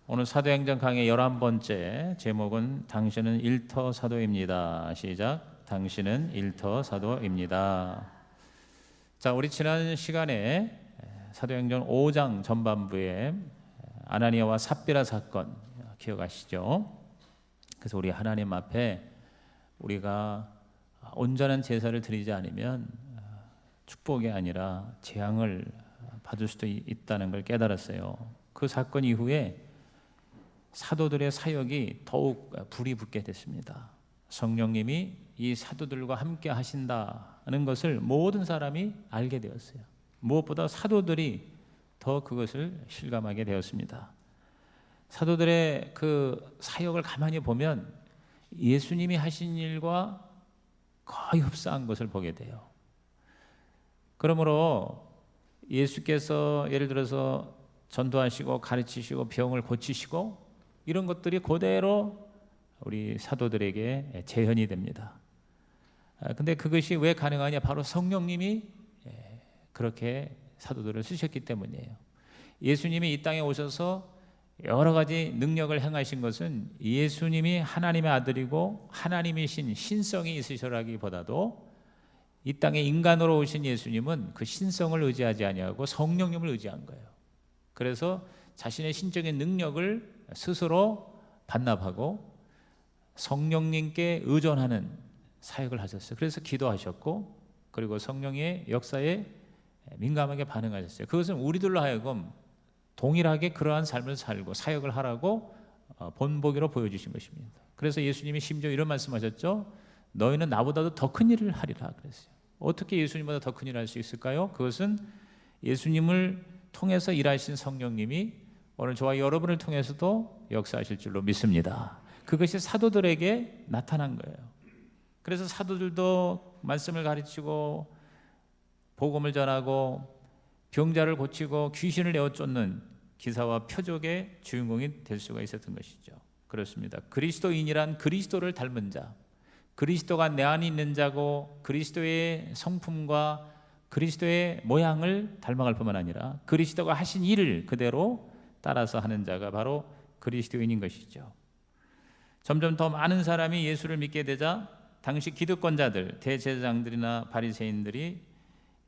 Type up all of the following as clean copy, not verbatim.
오늘 사도행전 강의 11번째 제목은 당신은 일터 사도입니다. 시작. 당신은 일터 사도입니다. 자, 우리 지난 시간에 사도행전 5장 전반부에 아나니아와 삽비라 사건 기억하시죠? 그래서 우리 하나님 앞에 우리가 온전한 제사를 드리지 않으면 축복이 아니라 재앙을 받을 수도 있다는 걸 깨달았어요. 그 사건 이후에 사도들의 사역이 더욱 불이 붙게 됐습니다. 성령님이 이 사도들과 함께 하신다는 것을 모든 사람이 알게 되었어요. 무엇보다 사도들이 더 그것을 실감하게 되었습니다. 사도들의 그 사역을 가만히 보면 예수님이 하신 일과 거의 흡사한 것을 보게 돼요. 그러므로 예수께서 예를 들어서 전도하시고 가르치시고 병을 고치시고 이런 것들이 그대로 우리 사도들에게 재현이 됩니다. 근데 그것이 왜 가능하냐? 바로 성령님이 그렇게 사도들을 쓰셨기 때문이에요. 예수님이 이 땅에 오셔서 여러 가지 능력을 행하신 것은 예수님이 하나님의 아들이고 하나님이신 신성이 있으시라기보다도 이 땅에 인간으로 오신 예수님은 그 신성을 의지하지 아니하고 성령님을 의지한 거예요. 그래서 자신의 신적인 능력을 스스로 반납하고 성령님께 의존하는 사역을 하셨어요. 그래서 기도하셨고 그리고 성령의 역사에 민감하게 반응하셨어요. 그것은 우리들로 하여금 동일하게 그러한 삶을 살고 사역을 하라고 본보기로 보여주신 것입니다. 그래서 예수님이 심지어 이런 말씀하셨죠. 너희는 나보다도 더 큰 일을 하리라 그랬어요. 어떻게 예수님보다 더 큰 일을 할 수 있을까요? 그것은 예수님을 통해서 일하신 성령님이 오늘 저와 여러분을 통해서도 역사하실 줄로 믿습니다. 그것이 사도들에게 나타난 거예요. 그래서 사도들도 말씀을 가르치고 복음을 전하고 병자를 고치고 귀신을 내어쫓는 기사와 표적의 주인공이 될 수가 있었던 것이죠. 그렇습니다. 그리스도인이란 그리스도를 닮은 자, 그리스도가 내 안에 있는 자고 그리스도의 성품과 그리스도의 모양을 닮아갈 뿐만 아니라 그리스도가 하신 일을 그대로 따라서 하는 자가 바로 그리스도인인 것이죠. 점점 더 많은 사람이 예수를 믿게 되자 당시 기득권자들, 대제사장들이나 바리새인들이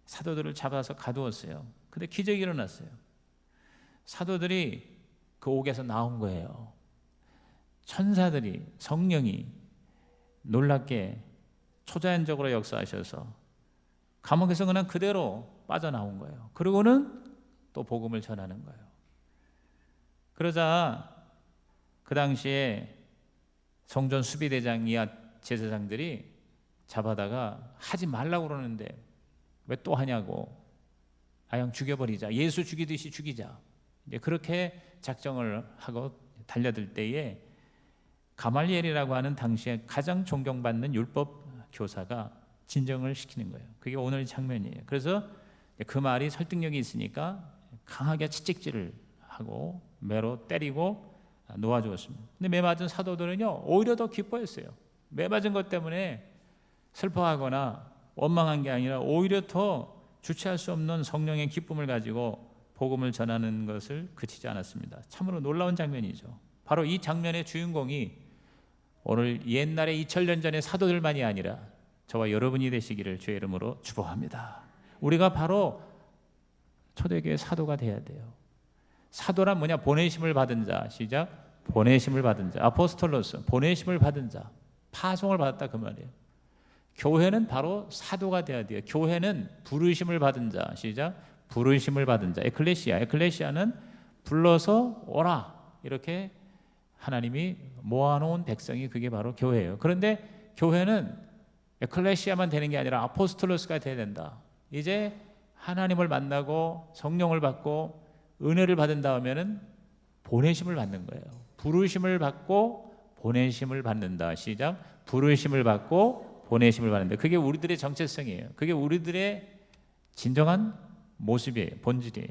사도들을 잡아서 가두었어요. 근데 기적이 일어났어요. 사도들이 그 옥에서 나온 거예요. 천사들이, 성령이 놀랍게 초자연적으로 역사하셔서 감옥에서 그냥 그대로 빠져나온 거예요. 그리고는 또 복음을 전하는 거예요. 그러자 그 당시에 성전 수비대장 이하 제사장들이 잡아다가 하지 말라고 그러는데 왜 또 하냐고, 아양 죽여버리자, 예수 죽이듯이 죽이자, 이제 그렇게 작정을 하고 달려들 때에 가말리엘이라고 하는 당시에 가장 존경받는 율법 교사가 진정을 시키는 거예요. 그게 오늘 장면이에요. 그래서 그 말이 설득력이 있으니까 강하게 채찍질을 하고 매로 때리고 놓아주었습니다. 근데 매 맞은 사도들은요 오히려 더 기뻐했어요. 매 맞은 것 때문에 슬퍼하거나 원망한 게 아니라 오히려 더 주체할 수 없는 성령의 기쁨을 가지고 복음을 전하는 것을 그치지 않았습니다. 참으로 놀라운 장면이죠. 바로 이 장면의 주인공이 오늘 옛날에 2000년 전의 사도들만이 아니라 저와 여러분이 되시기를 주의 이름으로 축복합니다. 우리가 바로 초대교회 사도가 돼야 돼요. 사도란 뭐냐? 보내심을 받은 자. 시작. 보내심을 받은 자. 아포스톨로스, 보내심을 받은 자. 파송을 받았다 그 말이에요. 교회는 바로 사도가 돼야 돼요. 교회는 부르심을 받은 자. 시작. 부르심을 받은 자. 에클레시아. 에클레시아는 불러서 오라 이렇게 하나님이 모아놓은 백성이 그게 바로 교회예요. 그런데 교회는 에클레시아만 되는 게 아니라 아포스톨로스가 돼야 된다. 이제 하나님을 만나고 성령을 받고 은혜를 받은 다음에는 보내심을 받는 거예요. 부르심을 받고 보내심을 받는다. 시작. 부르심을 받고 보내심을 받는다. 그게 우리들의 정체성이에요. 그게 우리들의 진정한 모습이에요. 본질이에요.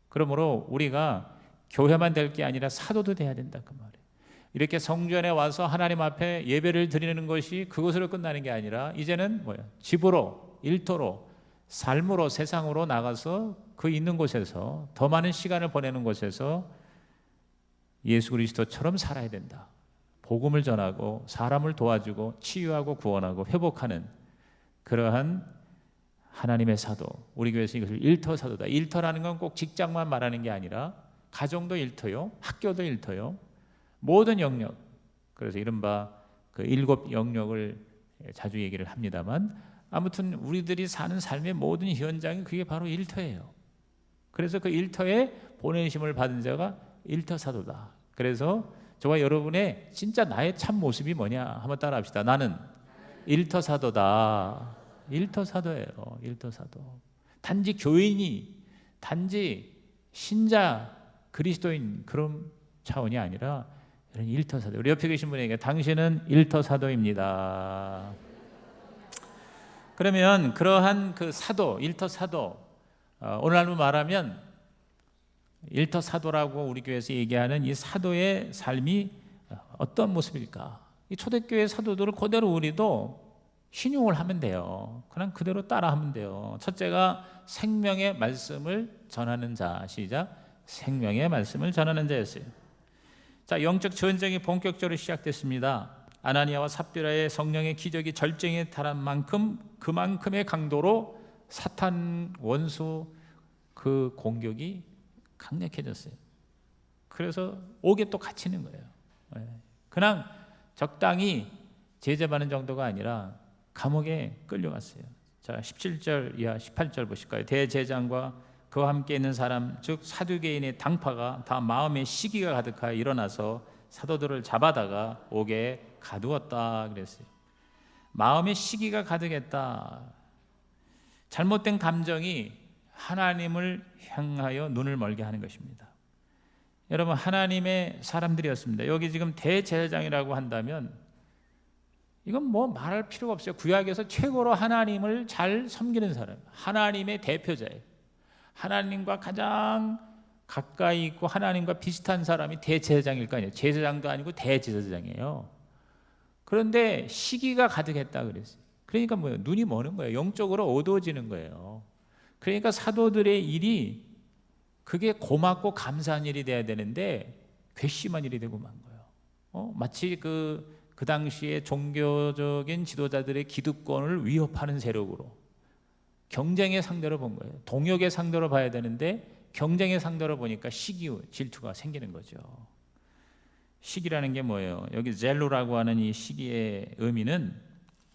그러므로 우리가 교회만 될 게 아니라 사도도 돼야 된다 그 말이에요. 이렇게 성전에 와서 하나님 앞에 예배를 드리는 것이 그것으로 끝나는 게 아니라 이제는 뭐예요? 집으로, 일터로, 삶으로, 세상으로 나가서 그 있는 곳에서 더 많은 시간을 보내는 곳에서 예수 그리스도처럼 살아야 된다. 복음을 전하고 사람을 도와주고 치유하고 구원하고 회복하는 그러한 하나님의 사도, 우리 교회에서 이것을 일터 사도다. 일터라는 건 꼭 직장만 말하는 게 아니라 가정도 일터요, 학교도 일터요, 모든 영역. 그래서 이른바 그 7 영역을 자주 얘기를 합니다만, 아무튼 우리들이 사는 삶의 모든 현장이 그게 바로 일터예요. 그래서 그 일터에 보내심을 받은 자가 일터 사도다. 그래서 저와 여러분의 진짜 나의 참 모습이 뭐냐 한번 따라합시다. 나는 일터 사도다. 일터 사도예요. 일터 사도. 단지 교인이, 단지 신자 그리스도인 그런 차원이 아니라 이런 일터 사도. 우리 옆에 계신 분에게 당신은 일터 사도입니다. 그러면 그러한 그 사도, 일터 사도, 오늘날로 말하면 일터 사도라고 우리 교회에서 얘기하는 이 사도의 삶이 어떤 모습일까? 이 초대교회 사도들을 그대로 우리도 신용을 하면 돼요. 그냥 그대로 따라하면 돼요. 첫째가 생명의 말씀을 전하는 자. 시작. 생명의 말씀을 전하는 자였어요. 자, 영적 전쟁이 본격적으로 시작됐습니다. 아나니아와 삽비라의 성령의 기적이 절정에 달한 만큼 그만큼의 강도로 사탄 원수 그 공격이 강력해졌어요. 그래서 옥에 또 갇히는 거예요. 그냥 적당히 제재받는 정도가 아니라 감옥에 끌려갔어요. 자, 17절 이하 18절 보실까요? 대제장과 그와 함께 있는 사람, 즉 사두개인의 당파가 다 마음에 시기가 가득하여 일어나서 사도들을 잡아다가 옥에 가두었다 그랬어요. 마음에 시기가 가득했다. 잘못된 감정이 하나님을 향하여 눈을 멀게 하는 것입니다. 여러분, 하나님의 사람들이었습니다. 여기 지금 대제사장이라고 한다면 이건 뭐 말할 필요가 없어요. 구약에서 최고로 하나님을 잘 섬기는 사람, 하나님의 대표자예요. 하나님과 가장 가까이 있고 하나님과 비슷한 사람이 대제사장일 거 아니에요. 제사장도 아니고 대제사장이에요. 그런데 시기가 가득했다 그랬어요. 그러니까 뭐예요? 눈이 머는 거예요. 영적으로 어두워지는 거예요. 그러니까 사도들의 일이 그게 고맙고 감사한 일이 돼야 되는데 괘씸한 일이 되고 만 거예요. 마치 그 당시에 종교적인 지도자들의 기득권을 위협하는 세력으로 경쟁의 상대로 본 거예요. 동역의 상대로 봐야 되는데 경쟁의 상대로 보니까 시기, 질투가 생기는 거죠. 시기라는 게 뭐예요? 여기 젤로라고 하는 이 시기의 의미는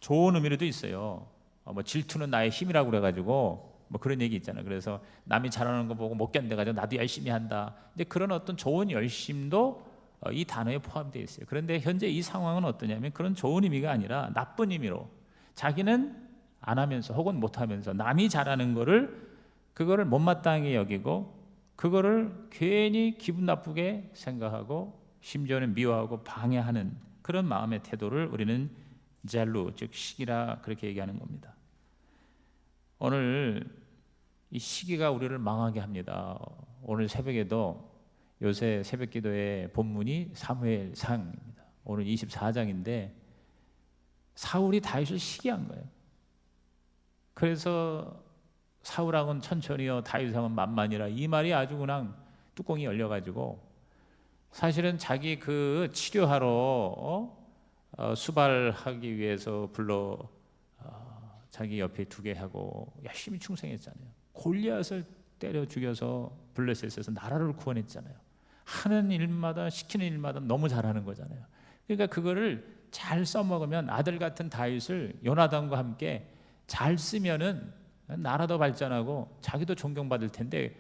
좋은 의미로도 있어요. 뭐 질투는 나의 힘이라고 그래가지고 뭐 그런 얘기 있잖아요. 그래서 남이 잘하는 거 보고 못 견뎌가지고 나도 열심히 한다. 근데 그런 어떤 좋은 열심도 이 단어에 포함되어 있어요. 그런데 현재 이 상황은 어떠냐면 그런 좋은 의미가 아니라 나쁜 의미로 자기는 안 하면서 혹은 못 하면서 남이 잘하는 거를 그거를 못마땅하게 여기고 그거를 괜히 기분 나쁘게 생각하고 심지어는 미워하고 방해하는 그런 마음의 태도를 우리는 젤루, 즉 시기라 그렇게 얘기하는 겁니다. 오늘 이 시기가 우리를 망하게 합니다. 오늘 새벽에도 요새 새벽기도의 본문이 사무엘상입니다. 오늘 24장인데 사울이 다윗을 시기한 거예요. 그래서 사울왕은 천천히요 다윗왕은 만만이라 이 말이 아주 그냥 뚜껑이 열려가지고 사실은 자기 그 치료하러 수발하기 위해서 불러 자기 옆에 두게 하고 열심히 충성했잖아요. 골리앗을 때려 죽여서 블레셋에서 나라를 구원했잖아요. 하는 일마다 시키는 일마다 너무 잘하는 거잖아요. 그러니까 그거를 잘 써먹으면 아들 같은 다윗을 요나단과 함께 잘 쓰면은 나라도 발전하고 자기도 존경받을 텐데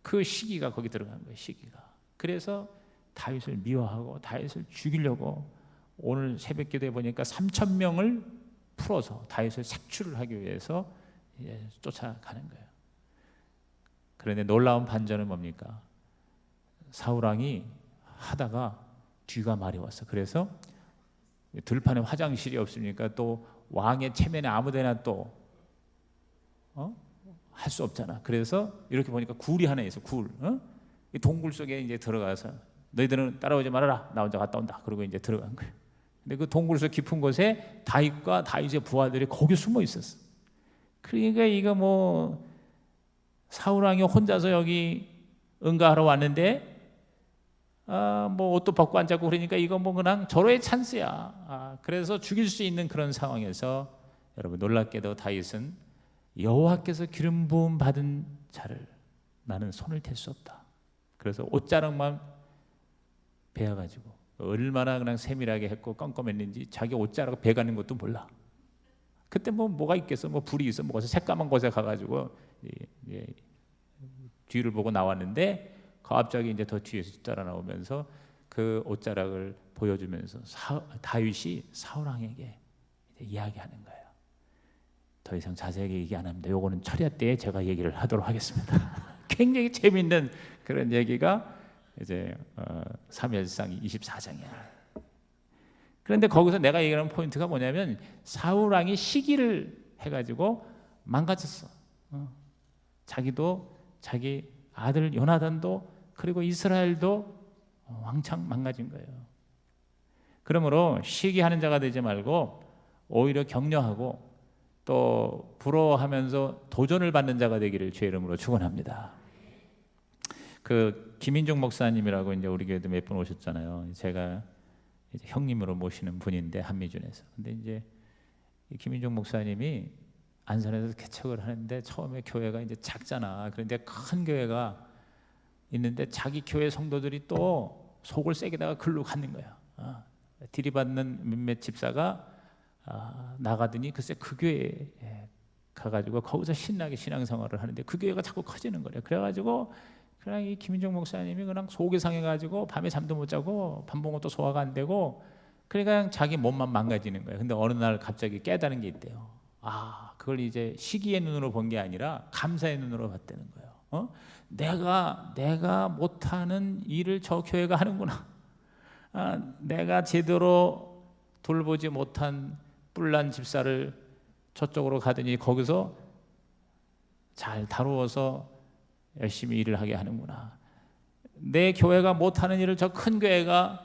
그 시기가 거기 들어간 거예요. 시기가. 그래서 다윗을 미워하고 다윗을 죽이려고 오늘 새벽기도에 보니까 3,000명을 풀어서 다윗을 색출을 하기 위해서 쫓아가는 거예요. 그런데 놀라운 반전은 뭡니까? 사울왕이 하다가 뒤가 말이 왔어. 그래서 들판에 화장실이 없으니까 또 왕의 체면에 아무데나 또 할 수 없잖아. 그래서 이렇게 보니까 굴이 하나 있어. 굴. 이 동굴 속에 이제 들어가서 너희들은 따라오지 말아라. 나 혼자 갔다 온다. 그러고 이제 들어간 거예요. 근데 그 동굴 속 깊은 곳에 다윗과 다윗의 부하들이 거기 숨어 있었어. 그러니까 이거 뭐 사울 왕이 혼자서 여기 응가하러 왔는데 뭐 옷도 벗고 앉았고 그러니까 이거 뭐 그냥 절호의 찬스야. 그래서 죽일 수 있는 그런 상황에서 여러분 놀랍게도 다윗은 여호와께서 기름 부음 받은 자를 나는 손을 댈 수 없다. 그래서 옷자락만 베어가지고 얼마나 그냥 세밀하게 했고 껌껌했는지 자기 옷자락 베가는 것도 몰라. 그때 뭐가 있겠어? 뭐 불이 있어? 뭐가 새까만 곳에 가가지고 뒤를 보고 나왔는데 갑자기 이제 더 뒤에서 따라 나오면서 그 옷자락을 보여주면서 다윗이 사울 왕에게 이야기하는 거예요. 더 이상 자세하게 얘기 안 합니다. 요거는 철야 때에 제가 얘기를 하도록 하겠습니다. 굉장히 재미있는 그런 얘기가 이제 사무엘상 24장이야. 그런데 거기서 내가 얘기하는 포인트가 뭐냐면 사울 왕이 시기를 해가지고 망가졌어. 자기도 자기 아들 요나단도 그리고 이스라엘도 왕창 망가진 거예요. 그러므로 시기하는 자가 되지 말고 오히려 격려하고 또 부러워하면서 도전을 받는 자가 되기를 주의 이름으로 축원합니다. 그 김인종 목사님이라고 이제 우리 교회도 몇 분 오셨잖아요. 제가 이제 형님으로 모시는 분인데 한미준에서. 근데 이제 김인종 목사님이 안산에서 개척을 하는데 처음에 교회가 이제 작잖아. 그런데 큰 교회가 있는데 자기 교회 성도들이 또 속을 세게다가 글로 갖는 거야. 들이받는 몇몇 집사가 나가더니 글쎄 그 교회에 가가지고 거기서 신나게 신앙생활을 하는데 그 교회가 자꾸 커지는 거래. 그래가지고 그냥 이 김인종 목사님이 그냥 속이 상해가지고 밤에 잠도 못 자고 밥 먹은 것도 소화가 안 되고 그러니까 자기 몸만 망가지는 거예요. 근데 어느 날 갑자기 깨달은 게 있대요. 그걸 이제 시기의 눈으로 본 게 아니라 감사의 눈으로 봤다는 거예요. 내가 못하는 일을 저 교회가 하는구나. 내가 제대로 돌보지 못한 뿔난 집사를 저쪽으로 가더니 거기서 잘 다루어서 열심히 일을 하게 하는구나. 내 교회가 못하는 일을 저 큰 교회가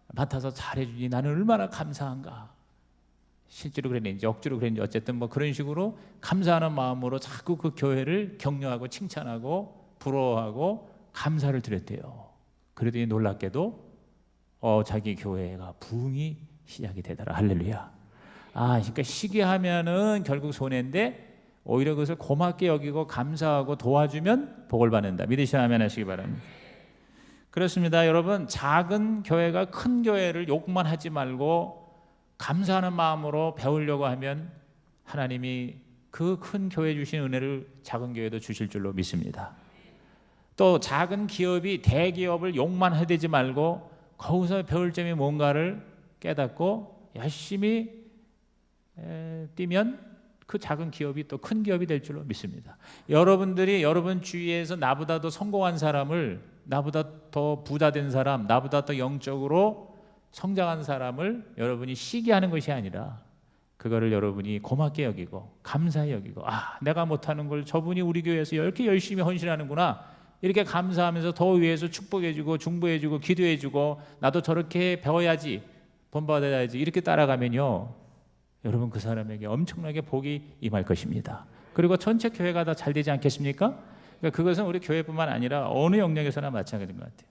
맡아서 잘해주니 나는 얼마나 감사한가. 실제로 그랬는지 억지로 그랬는지 어쨌든 뭐 그런 식으로 감사하는 마음으로 자꾸 그 교회를 격려하고 칭찬하고 부러워하고 감사를 드렸대요. 그러더니 놀랍게도 자기 교회가 부흥이 시작이 되더라. 할렐루야. 그러니까 시기하면은 결국 손해인데 오히려 그것을 고맙게 여기고 감사하고 도와주면 복을 받는다. 믿으시면 아멘 하시기 바랍니다. 그렇습니다. 여러분 작은 교회가 큰 교회를 욕만 하지 말고 감사하는 마음으로 배우려고 하면 하나님이 그 큰 교회 주신 은혜를 작은 교회도 주실 줄로 믿습니다. 또 작은 기업이 대기업을 욕만 해대지 말고 거기서 배울 점이 뭔가를 깨닫고 열심히 뛰면 그 작은 기업이 또 큰 기업이 될 줄로 믿습니다. 여러분들이 여러분 주위에서 나보다 더 성공한 사람을, 나보다 더 부자 된 사람, 나보다 더 영적으로 성장한 사람을 여러분이 시기하는 것이 아니라 그거를 여러분이 고맙게 여기고 감사히 여기고 내가 못하는 걸 저분이 우리 교회에서 이렇게 열심히 헌신하는구나, 이렇게 감사하면서 더 위해서 축복해주고 중보해주고 기도해주고 나도 저렇게 배워야지 본받아야지 이렇게 따라가면요 여러분 그 사람에게 엄청나게 복이 임할 것입니다. 그리고 전체 교회가 다 잘 되지 않겠습니까? 그러니까 그것은 우리 교회뿐만 아니라 어느 영역에서나 마찬가지인 것 같아요.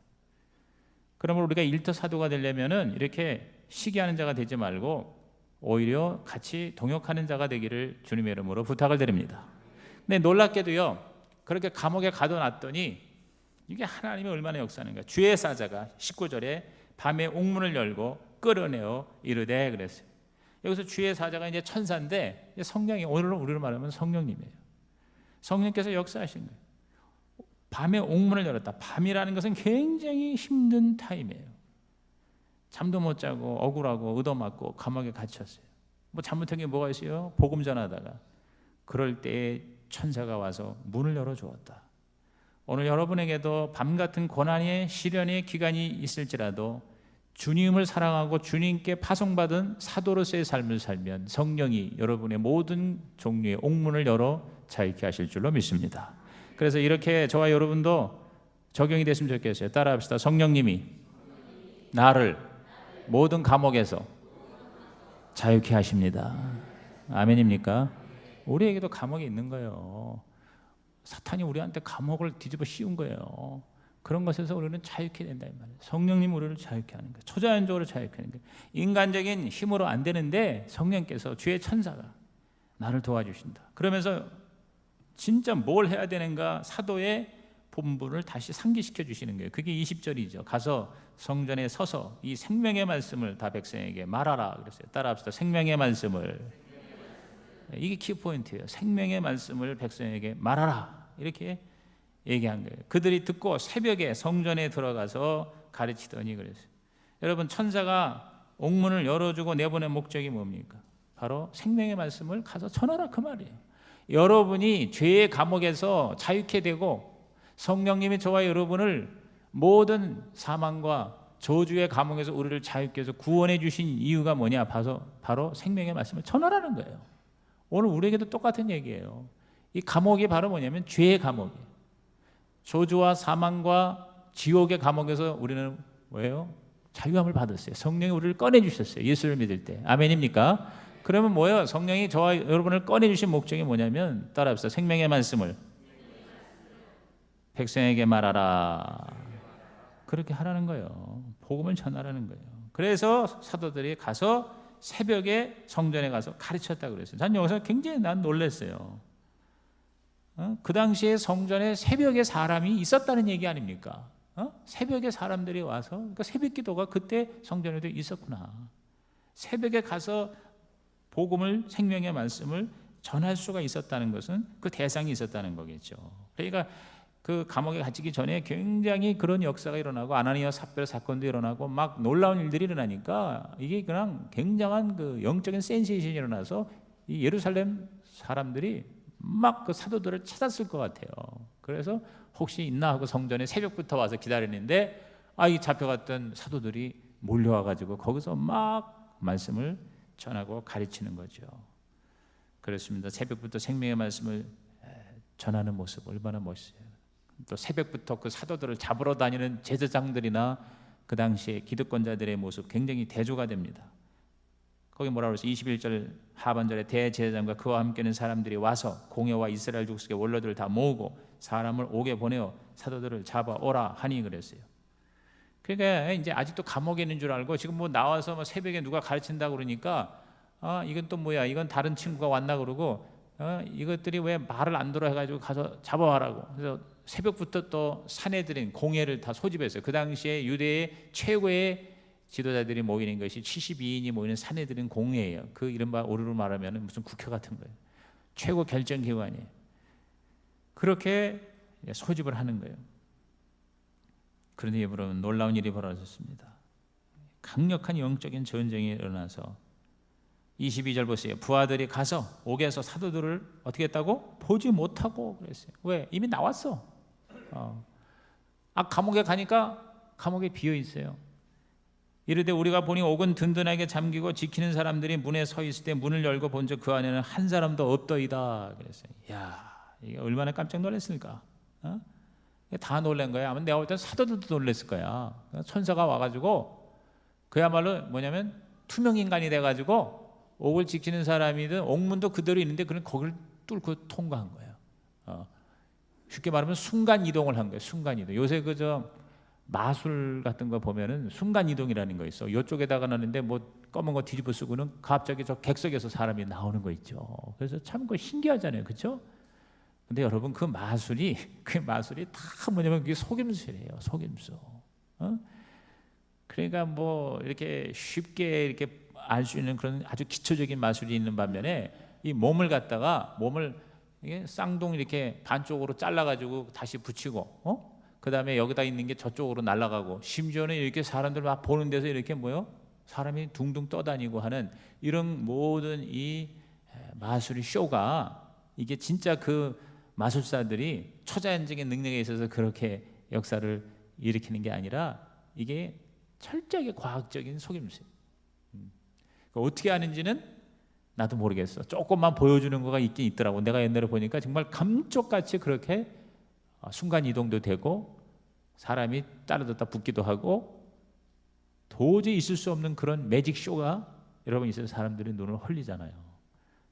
그러면 우리가 일터 사도가 되려면은 이렇게 시기하는 자가 되지 말고 오히려 같이 동역하는 자가 되기를 주님의 이름으로 부탁을 드립니다. 근데 놀랍게도요 그렇게 감옥에 가둬놨더니 이게 하나님이 얼마나 역사하는가. 주의 사자가 19절에 밤에 옥문을 열고 끌어내어 이르되 그랬어요. 여기서 주의 사자가 이제 천사인데 성령이, 오늘은 우리로 말하면 성령님이에요. 성령께서 역사하신 거예요. 밤에 옥문을 열었다. 밤이라는 것은 굉장히 힘든 타임이에요. 잠도 못 자고 억울하고 얻어맞고 감옥에 갇혔어요. 뭐 잘못한 게 뭐가 있어요? 복음 전하다가 그럴 때에 천사가 와서 문을 열어주었다. 오늘 여러분에게도 밤 같은 고난의 시련의 기간이 있을지라도 주님을 사랑하고 주님께 파송받은 사도로서의 삶을 살면 성령이 여러분의 모든 종류의 옥문을 열어 자유케 하실 줄로 믿습니다. 그래서 이렇게 저와 여러분도 적용이 됐으면 좋겠어요. 따라합시다. 성령님이 나를 모든 감옥에서 자유케 하십니다. 아멘입니까? 우리에게도 감옥이 있는 거예요. 사탄이 우리한테 감옥을 뒤집어 씌운 거예요. 그런 것에서 우리는 자유케 된다 이 말이에요. 성령님 우리를 자유케 하는 거예요. 초자연적으로 자유케 하는 거예요. 인간적인 힘으로 안 되는데 성령께서 주의 천사가 나를 도와주신다. 그러면서 진짜 뭘 해야 되는가 사도의 본분을 다시 상기시켜 주시는 거예요. 그게 20절이죠. 가서 성전에 서서 이 생명의 말씀을 다 백성에게 말하라 그랬어요. 따라합시다. 생명의 말씀을. 이게 키포인트예요. 생명의 말씀을 백성에게 말하라 이렇게 얘기한 거예요. 그들이 듣고 새벽에 성전에 들어가서 가르치더니 그랬어요. 여러분 천사가 옥문을 열어주고 내보낸 목적이 뭡니까? 바로 생명의 말씀을 가서 전하라 그 말이에요. 여러분이 죄의 감옥에서 자유케 되고 성령님이 저와 여러분을 모든 사망과 저주의 감옥에서 우리를 자유케 해서 구원해 주신 이유가 뭐냐? 바로 생명의 말씀을 전하라는 거예요. 오늘 우리에게도 똑같은 얘기예요. 이 감옥이 바로 뭐냐면 죄의 감옥이에요. 저주와 사망과 지옥의 감옥에서 우리는 뭐예요? 자유함을 받았어요. 성령이 우리를 꺼내주셨어요. 예수를 믿을 때. 아멘입니까? 그러면 뭐예요? 성령이 저와 여러분을 꺼내주신 목적이 뭐냐면 따라합시다. 생명의 말씀을 백성에게 말하라. 그렇게 하라는 거예요. 복음을 전하라는 거예요. 그래서 사도들이 가서 새벽에 성전에 가서 가르쳤다고 그랬어요. 난 여기서 굉장히 놀랐어요. 그 당시에 성전에 새벽에 사람이 있었다는 얘기 아닙니까? 새벽에 사람들이 와서 그러니까 새벽 기도가 그때 성전에도 있었구나. 새벽에 가서 복음을 생명의 말씀을 전할 수가 있었다는 것은 그 대상이 있었다는 거겠죠. 그러니까 그 감옥에 갇히기 전에 굉장히 그런 역사가 일어나고 아나니아 삽별 사건도 일어나고 막 놀라운 일들이 일어나니까 이게 그냥 굉장한 그 영적인 센세이션이 일어나서 이 예루살렘 사람들이 막 그 사도들을 찾았을 것 같아요. 그래서 혹시 있나 하고 성전에 새벽부터 와서 기다리는데 이 잡혀갔던 사도들이 몰려와가지고 거기서 막 말씀을 전하고 가르치는 거죠. 그렇습니다. 새벽부터 생명의 말씀을 전하는 모습 얼마나 멋있어요. 또 새벽부터 그 사도들을 잡으러 다니는 제사장들이나 그 당시에 기득권자들의 모습 굉장히 대조가 됩니다. 거기 뭐라고 그랬어요? 21절 하반절에 대제사장과 그와 함께는 사람들이 와서 공회와 이스라엘 족속의 원로들을 다 모으고 사람을 옥에 보내어 사도들을 잡아오라 하니 그랬어요. 그러니까 이제 아직도 감옥에 있는 줄 알고 지금 뭐 나와서 뭐 새벽에 누가 가르친다고 그러니까 이건 또 뭐야? 이건 다른 친구가 왔나 그러고 이것들이 왜 말을 안 들어 해가지고 가서 잡아와라고. 그래서 새벽부터 또 사내들인 공회를 다 소집했어요. 그 당시에 유대의 최고의 지도자들이 모이는 것이 72인이 모이는 사내들인 공회예요. 그 이른바 오르로 말하면 무슨 국회 같은 거예요. 최고 결정 기관이에요. 그렇게 소집을 하는 거예요. 그런데 여러분 놀라운 일이 벌어졌습니다. 강력한 영적인 전쟁이 일어나서 22절 보세요. 부하들이 가서 옥에서 사도들을 어떻게 했다고? 보지 못하고 그랬어요. 왜? 이미 나왔어. 감옥에 가니까 감옥에 비어 있어요. 이르되 우리가 보니 옥은 든든하게 잠기고 지키는 사람들이 문에 서 있을 때 문을 열고 본즉 그 안에는 한 사람도 없더이다 그랬어요. 이게 얼마나 깜짝 놀랐을까? 다 놀란 거야. 아마 내가 볼 때 사도들도 놀랐을 거야. 천사가 와가지고 그야말로 뭐냐면 투명 인간이 돼가지고 옥을 지키는 사람이든 옥문도 그대로 있는데 그는 거기를 뚫고 통과한 거예요. 쉽게 말하면 순간 이동을 한 거예요. 순간 이동. 요새 그저 마술 같은 거 보면은 순간 이동이라는 거 있어. 이쪽에다가 놨는데 뭐 검은 거 뒤집어 쓰고는 갑자기 저 객석에서 사람이 나오는 거 있죠. 그래서 참 그 신기하잖아요, 그렇죠? 근데 여러분 그 마술이 다 뭐냐면 그게 속임수예요, 속임수. 그러니까 뭐 이렇게 쉽게 이렇게 알 수 있는 그런 아주 기초적인 마술이 있는 반면에 이 몸을 이게 쌍둥 이렇게 반쪽으로 잘라가지고 다시 붙이고, 그 다음에 여기다 있는 게 저쪽으로 날아가고, 심지어는 이렇게 사람들 막 보는 데서 이렇게 사람이 둥둥 떠다니고 하는 이런 모든 이 마술의 쇼가 이게 진짜 그 마술사들이 초자연적인 능력에 있어서 그렇게 역사를 일으키는 게 아니라 이게 철저하게 과학적인 속임수예요. 어떻게 하는지는 나도 모르겠어. 조금만 보여주는 거가 있긴 있더라고. 내가 옛날에 보니까 정말 감쪽같이 그렇게 순간 이동도 되고 사람이 따라뒀다 붙기도 하고 도저히 있을 수 없는 그런 매직 쇼가 여러분 있어서 사람들이 눈을 헐리잖아요.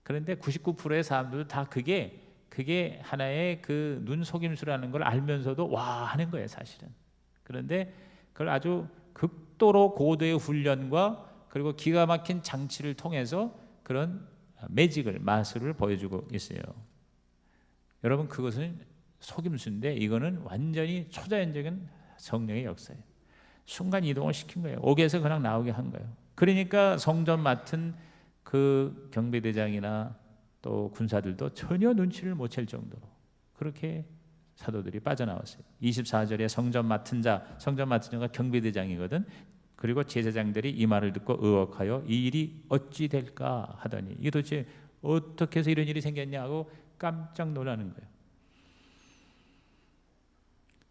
그런데 99%의 사람들도 다 그게 하나의 그 눈 속임수라는 걸 알면서도 와 하는 거예요, 사실은. 그런데 그걸 아주 극도로 고도의 훈련과 그리고 기가 막힌 장치를 통해서 그런 매직을, 마술을 보여주고 있어요. 여러분, 그것은 속임수인데 이거는 완전히 초자연적인 성령의 역사예요. 순간 이동을 시킨 거예요. 옥에서 그냥 나오게 한 거예요. 그러니까 성전 맡은 그 경비대장이나 또 군사들도 전혀 눈치를 못 챌 정도로 그렇게 사도들이 빠져나왔어요. 24절에 성전 맡은 자가 경비대장이거든. 그리고 제사장들이 이 말을 듣고 의혹하여 이 일이 어찌 될까 하더니 이게 도대체 어떻게 해서 이런 일이 생겼냐고 깜짝 놀라는 거예요.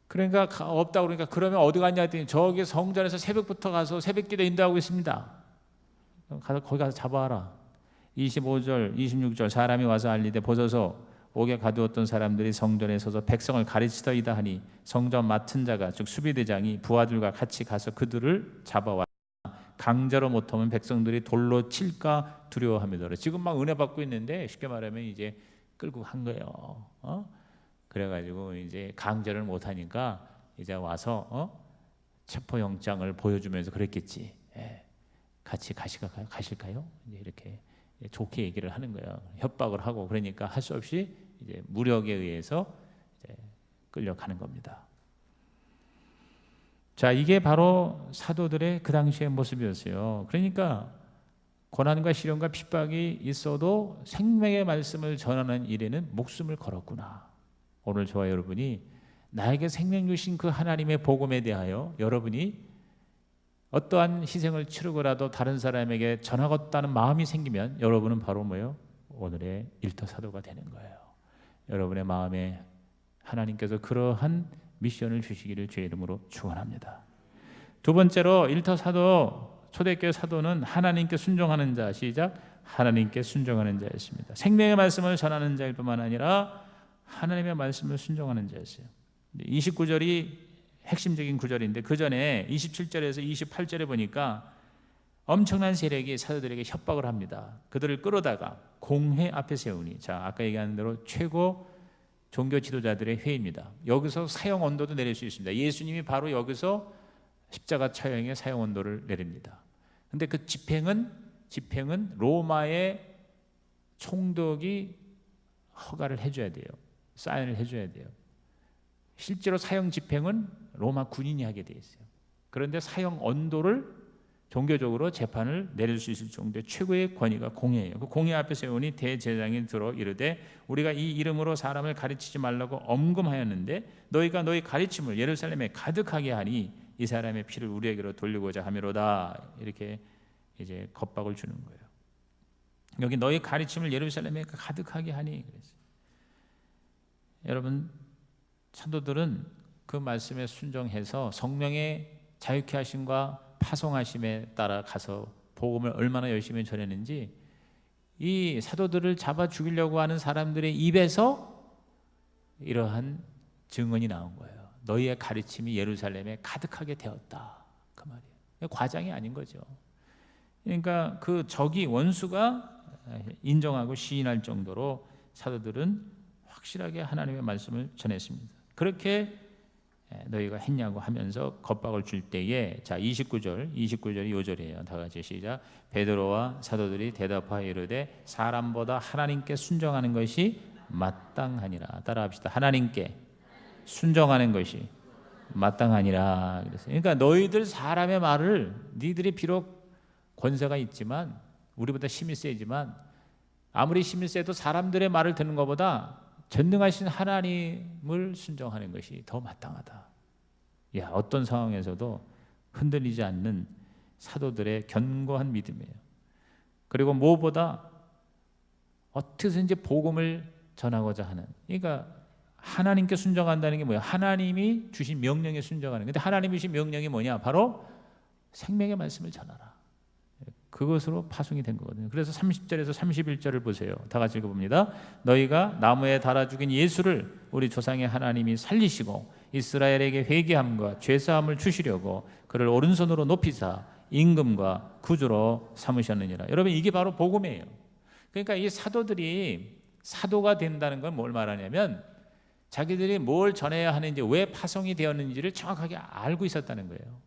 그러니까 없다고 그러니까 그러면 어디 갔냐 했더니 저기 성전에서 새벽부터 가서 새벽기도 인도하고 있습니다. 거기 가서 잡아와라. 25절 26절 사람이 와서 알리되 보소서 옥에 가두었던 사람들이 성전에 서서 백성을 가르치더이다 하니 성전 맡은 자가 즉 수비대장이 부하들과 같이 가서 그들을 잡아와 강제로 못하면 백성들이 돌로 칠까 두려워하며 지금 막 은혜 받고 있는데 쉽게 말하면 이제 끌고 간 거예요. 그래가지고 이제 강제를 못하니까 이제 와서 체포영장을 보여주면서 그랬겠지. 같이 가실까요? 이제 이렇게 좋게 얘기를 하는 거예요. 협박을 하고 그러니까 할 수 없이 이제 무력에 의해서 이제 끌려가는 겁니다. 자, 이게 바로 사도들의 그 당시의 모습이었어요. 그러니까 고난과 시련과 핍박이 있어도 생명의 말씀을 전하는 일에는 목숨을 걸었구나. 오늘 저와 여러분이 나에게 생명 주신 그 하나님의 복음에 대하여 여러분이 어떠한 희생을 치르고라도 다른 사람에게 전하겠다는 마음이 생기면 여러분은 바로 뭐예요? 오늘의 일터 사도가 되는 거예요. 여러분의 마음에 하나님께서 그러한 미션을 주시기를 주의 이름으로 축원합니다. 두 번째로 일터 사도, 초대교회 사도는 하나님께 순종하는 자, 시작, 하나님께 순종하는 자였습니다. 생명의 말씀을 전하는 자일 뿐만 아니라 하나님의 말씀을 순종하는 자였어요. 29절이 핵심적인 구절인데 그 전에 27절에서 28절에 보니까 엄청난 세력이 사도들에게 협박을 합니다. 그들을 끌어다가 공회 앞에 세우니, 자, 아까 얘기한 대로 최고 종교 지도자들의 회의입니다. 여기서 사형 언도도 내릴 수 있습니다. 예수님이 바로 여기서 십자가 처형의 사형 언도를 내립니다. 근데 그 집행은 로마의 총독이 허가를 해줘야 돼요. 사인을 해줘야 돼요. 실제로 사형 집행은 로마 군인이 하게 돼 있어요. 그런데 사형 언도를 종교적으로 재판을 내릴 수 있을 정도의 최고의 권위가 공회예요. 그 공회 앞에 세우니 대제사장이 들어 이르되 우리가 이 이름으로 사람을 가르치지 말라고 엄금하였는데 너희가 너희 가르침을 예루살렘에 가득하게 하니 이 사람의 피를 우리에게로 돌리고자 하미로다. 이렇게 이제 겁박을 주는 거예요. 여기 너희 가르침을 예루살렘에 가득하게 하니 그랬어요. 여러분, 사도들은 그 말씀에 순종해서 성령의 자유케 하심과 파송하심에 따라 가서 복음을 얼마나 열심히 전했는지 이 사도들을 잡아 죽이려고 하는 사람들의 입에서 이러한 증언이 나온 거예요. 너희의 가르침이 예루살렘에 가득하게 되었다. 그 말이에요. 과장이 아닌 거죠. 그러니까 그 적이 원수가 인정하고 시인할 정도로 사도들은 확실하게 하나님의 말씀을 전했습니다. 그렇게 너희가 했냐고 하면서 겁박을 줄 때에 자 29절이 요절이에요. 다 같이 시작. 베드로와 사도들이 대답하여 이르되 사람보다 하나님께 순종하는 것이 마땅하니라. 따라합시다. 하나님께 순종하는 것이 마땅하니라. 그랬어요. 그러니까 너희들 사람의 말을 니들이 비록 권세가 있지만 우리보다 힘이 세지만 아무리 힘이 세도 사람들의 말을 듣는 것보다 전능하신 하나님을 순종하는 것이 더 마땅하다. 야, 어떤 상황에서도 흔들리지 않는 사도들의 견고한 믿음이에요. 그리고 무엇보다 어떻게든지 복음을 전하고자 하는, 그러니까 하나님께 순종한다는 게 뭐야? 하나님이 주신 명령에 순종하는. 근데 하나님이 주신 명령이 뭐냐? 바로 생명의 말씀을 전하라. 그것으로 파송이 된 거거든요. 그래서 30절에서 31절을 보세요. 다 같이 읽어봅니다. 너희가 나무에 달아 죽인 예수를 우리 조상의 하나님이 살리시고 이스라엘에게 회개함과 죄사함을 주시려고 그를 오른손으로 높이사 임금과 구주로 삼으셨느니라. 여러분, 이게 바로 복음이에요. 그러니까 이 사도들이 사도가 된다는 건 뭘 말하냐면 자기들이 뭘 전해야 하는지, 왜 파송이 되었는지를 정확하게 알고 있었다는 거예요.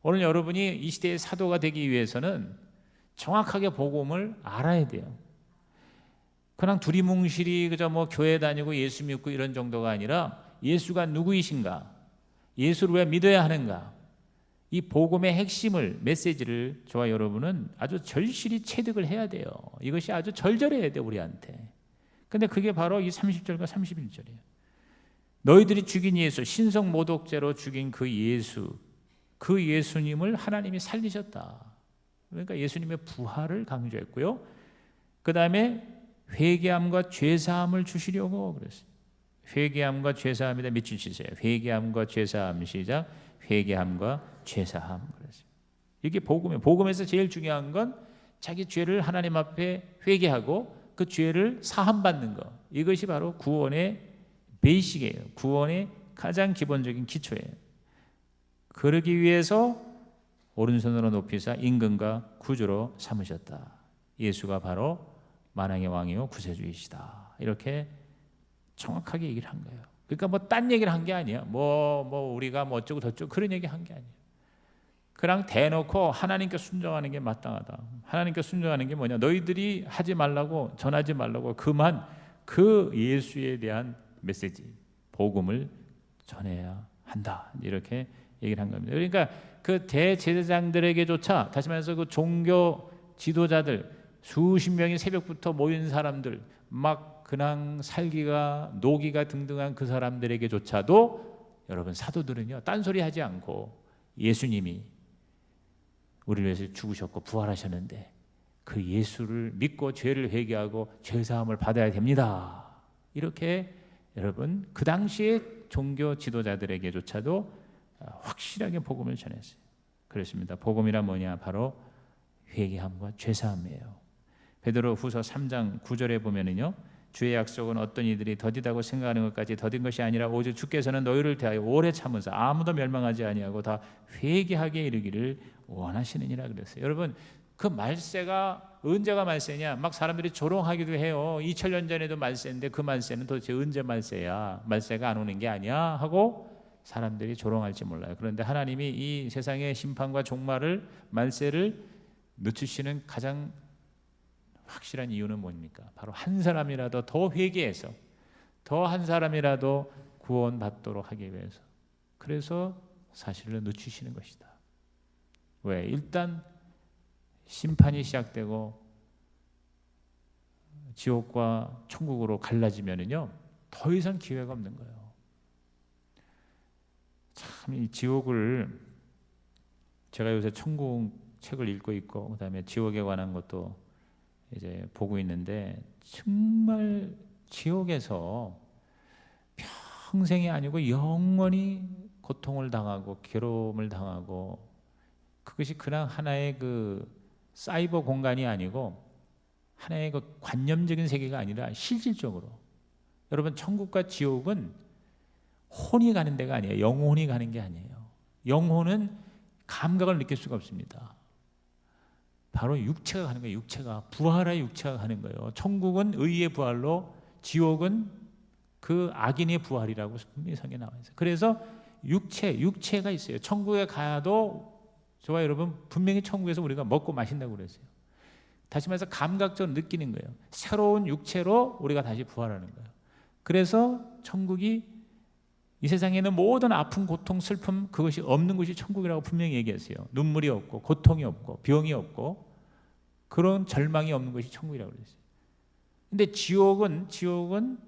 오늘 여러분이 이 시대의 사도가 되기 위해서는 정확하게 복음을 알아야 돼요. 그냥 두리뭉실이 그저 뭐 교회 다니고 예수 믿고 이런 정도가 아니라 예수가 누구이신가, 예수를 왜 믿어야 하는가, 이 복음의 핵심을, 메시지를 저와 여러분은 아주 절실히 체득을 해야 돼요. 이것이 아주 절절해야 돼요, 우리한테. 근데 그게 바로 이 30절과 31절이에요. 너희들이 죽인 예수, 신성 모독죄로 죽인 그 예수, 그 예수님을 하나님이 살리셨다. 그러니까 예수님의 부활을 강조했고요. 그 다음에 회개함과 죄사함을 주시려고 그랬어요. 회개함과 죄사함이다. 밑줄 치세요. 회개함과 죄사함. 시작. 회개함과 죄사함. 그랬어요. 이게 복음이에요. 복음에서 제일 중요한 건 자기 죄를 하나님 앞에 회개하고 그 죄를 사함받는 것. 이것이 바로 구원의 베이식이에요. 구원의 가장 기본적인 기초예요. 그러기 위해서 오른손으로 높이사 임금과 구주로 삼으셨다. 예수가 바로 만왕의 왕이요 구세주이시다. 이렇게 정확하게 얘기를 한 거예요. 그러니까 뭐 딴 얘기를 한 게 아니야. 뭐 우리가 뭐 어쩌고 저쩌고 그런 얘기 한 게 아니에요. 그냥 대놓고 하나님께 순종하는 게 마땅하다. 하나님께 순종하는 게 뭐냐? 너희들이 하지 말라고, 전하지 말라고, 그만 그 예수에 대한 메시지, 복음을 전해야 한다. 이렇게 얘기를 한 겁니다. 그러니까 그 대제사장들에게조차, 다시 말해서 그 종교 지도자들, 수십 명이 새벽부터 모인 사람들, 막 그냥 살기가 노기가 등등한 그 사람들에게조차도 여러분, 사도들은요 딴소리 하지 않고 예수님이 우리를 위해서 죽으셨고 부활하셨는데 그 예수를 믿고 죄를 회개하고 죄사함을 받아야 됩니다. 이렇게 여러분 그 당시에 종교 지도자들에게조차도 확실하게 복음을 전했어요. 그렇습니다. 복음이란 뭐냐? 바로 회개함과 죄사함이에요. 베드로 후서 3장 9절에 보면은요, 주의 약속은 어떤 이들이 더디다고 생각하는 것까지 더딘 것이 아니라 오직 주께서는 너희를 대하여 오래 참으사 아무도 멸망하지 아니하고 다 회개하게 이르기를 원하시느니라 그랬어요. 여러분, 그 말세가 언제가 말세냐? 막 사람들이 조롱하기도 해요. 2000년 전에도 말세인데 그 말세는 도대체 언제 말세야? 말세가 안 오는 게 아니야? 하고 사람들이 조롱할지 몰라요. 그런데 하나님이 이 세상의 심판과 종말을, 말세를 늦추시는 가장 확실한 이유는 뭡니까? 바로 한 사람이라도 더 회개해서 더 한 사람이라도 구원받도록 하기 위해서. 그래서 사실을 늦추시는 것이다. 왜? 일단 심판이 시작되고 지옥과 천국으로 갈라지면은요 더 이상 기회가 없는 거예요. 참 이 지옥을, 제가 요새 천국 책을 읽고 있고 그다음에 지옥에 관한 것도 이제 보고 있는데, 정말 지옥에서 평생이 아니고 영원히 고통을 당하고 괴로움을 당하고, 그것이 그냥 하나의 그 사이버 공간이 아니고 하나의 그 관념적인 세계가 아니라 실질적으로, 여러분 천국과 지옥은 혼이 가는 데가 아니에요. 영혼이 가는 게 아니에요. 영혼은 감각을 느낄 수가 없습니다. 바로 육체가 가는 거예요. 육체가, 부활의 육체가 가는 거예요. 천국은 의의 부활로, 지옥은 그 악인의 부활이라고 분명히 성경에 나와 있어요. 그래서 육체가 있어요. 천국에 가도 저와 여러분 분명히 천국에서 우리가 먹고 마신다고 그랬어요. 다시 말해서 감각적으로 느끼는 거예요. 새로운 육체로 우리가 다시 부활하는 거예요. 그래서 천국이, 이 세상에는 모든 아픔, 고통, 슬픔, 그것이 없는 것이 천국이라고 분명히 얘기했어요. 눈물이 없고 고통이 없고 병이 없고 그런 절망이 없는 것이 천국이라고 그랬어요. 근데 지옥은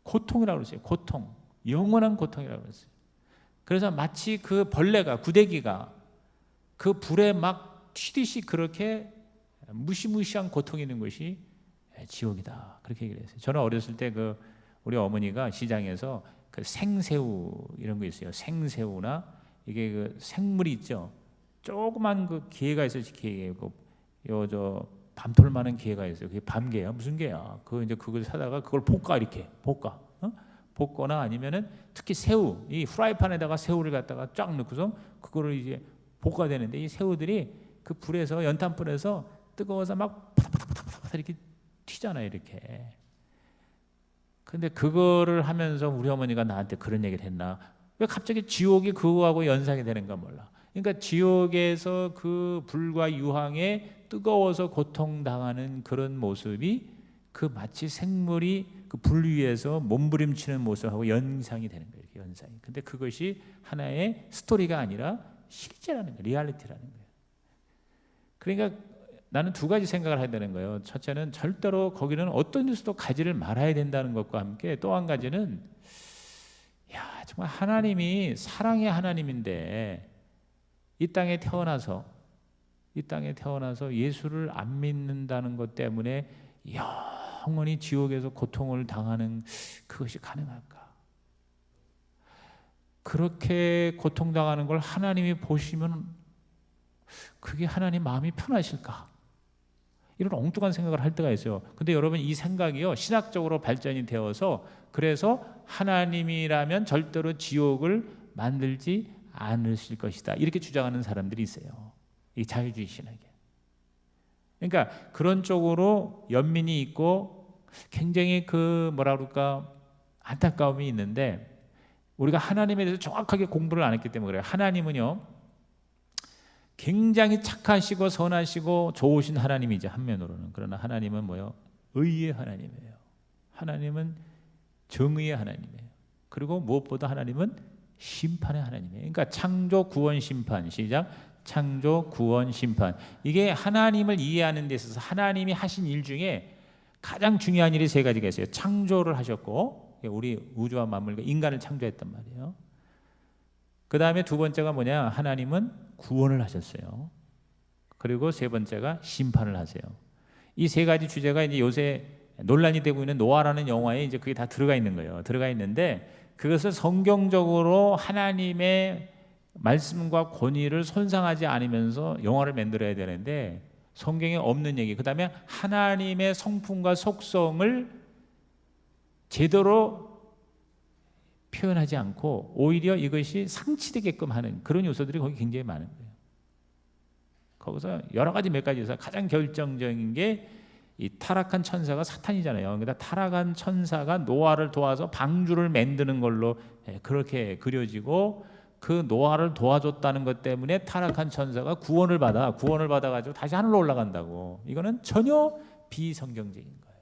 고통이라고 그랬어요. 고통, 영원한 고통이라고 그랬어요. 그래서 마치 그 벌레가, 구데기가 그 불에 막 튀듯이 그렇게 무시무시한 고통이 있는 것이 지옥이다. 그렇게 얘기를 했어요. 저는 어렸을 때 그 우리 어머니가 시장에서 그 생새우 이런 거 있어요. 생새우나 이게 그 생물이 있죠. 조그만 그 게가 있어요. 게, 저 밤톨만한 게가 있어요. 그게 밤게야. 무슨 게야? 그 이제 그걸 사다가 그걸 볶아, 이렇게 볶아. 볶거나 아니면은 특히 새우, 이 프라이팬에다가 새우를 갖다가 쫙 넣고서 그거를 이제 볶아야 되는데, 이 새우들이 그 불에서, 연탄불에서 뜨거워서 막 파닥파닥파닥 이렇게 튀잖아요. 이렇게. 근데 그거를 하면서 우리 어머니가 나한테 그런 얘기를 했나? 왜 갑자기 지옥이 그거하고 연상이 되는가 몰라. 그러니까 지옥에서 그 불과 유황에 뜨거워서 고통당하는 그런 모습이 그 마치 생물이 그 불 위에서 몸부림치는 모습하고 연상이 되는 거예요. 이렇게 연상이. 근데 그것이 하나의 스토리가 아니라 실제라는 거예요. 리얼리티라는 거예요. 그러니까 나는 두 가지 생각을 해야 되는 거예요. 첫째는 절대로 거기는 어떤 뉴스도 가지를 말아야 된다는 것과 함께 또 한 가지는 야, 정말 하나님이 사랑의 하나님인데 이 땅에 태어나서 예수를 안 믿는다는 것 때문에 영원히 지옥에서 고통을 당하는 그것이 가능할까? 그렇게 고통당하는 걸 하나님이 보시면 그게 하나님 마음이 편하실까? 이런 엉뚱한 생각을 할 때가 있어요. 근데 여러분 이 생각이요 신학적으로 발전이 되어서 그래서 하나님이라면 절대로 지옥을 만들지 않으실 것이다 이렇게 주장하는 사람들이 있어요. 이 자유주의 신학에. 그러니까 그런 쪽으로 연민이 있고 굉장히 그 뭐라 그럴까 안타까움이 있는데 우리가 하나님에 대해서 정확하게 공부를 안 했기 때문에 그래요. 하나님은요 굉장히 착하시고 선하시고 좋으신 하나님이죠 한면으로는. 그러나 하나님은 뭐요? 의의 하나님이에요. 하나님은 정의의 하나님이에요. 그리고 무엇보다 하나님은 심판의 하나님이에요. 그러니까 창조 구원 심판 시작. 창조 구원 심판 이게 하나님을 이해하는 데 있어서 하나님이 하신 일 중에 가장 중요한 일이 세 가지가 있어요. 창조를 하셨고 우리 우주와 만물과 인간을 창조했단 말이에요. 그 다음에 두 번째가 뭐냐? 하나님은 구원을 하셨어요. 그리고 세 번째가 심판을 하세요. 이 세 가지 주제가 이제 요새 논란이 되고 있는 노아라는 영화에 이제 그게 다 들어가 있는 거예요. 들어가 있는데 그것을 성경적으로 하나님의 말씀과 권위를 손상하지 않으면서 영화를 만들어야 되는데 성경에 없는 얘기. 그 다음에 하나님의 성품과 속성을 제대로 표현하지 않고 오히려 이것이 상치되게끔 하는 그런 요소들이 거기 굉장히 많은 거예요. 거기서 여러 가지 몇 가지에서 가장 결정적인 게 이 타락한 천사가 사탄이잖아요. 그러니까 타락한 천사가 노아를 도와서 방주를 만드는 걸로 그렇게 그려지고 그 노아를 도와줬다는 것 때문에 타락한 천사가 구원을 받아가지고 다시 하늘로 올라간다고. 이거는 전혀 비성경적인 거예요.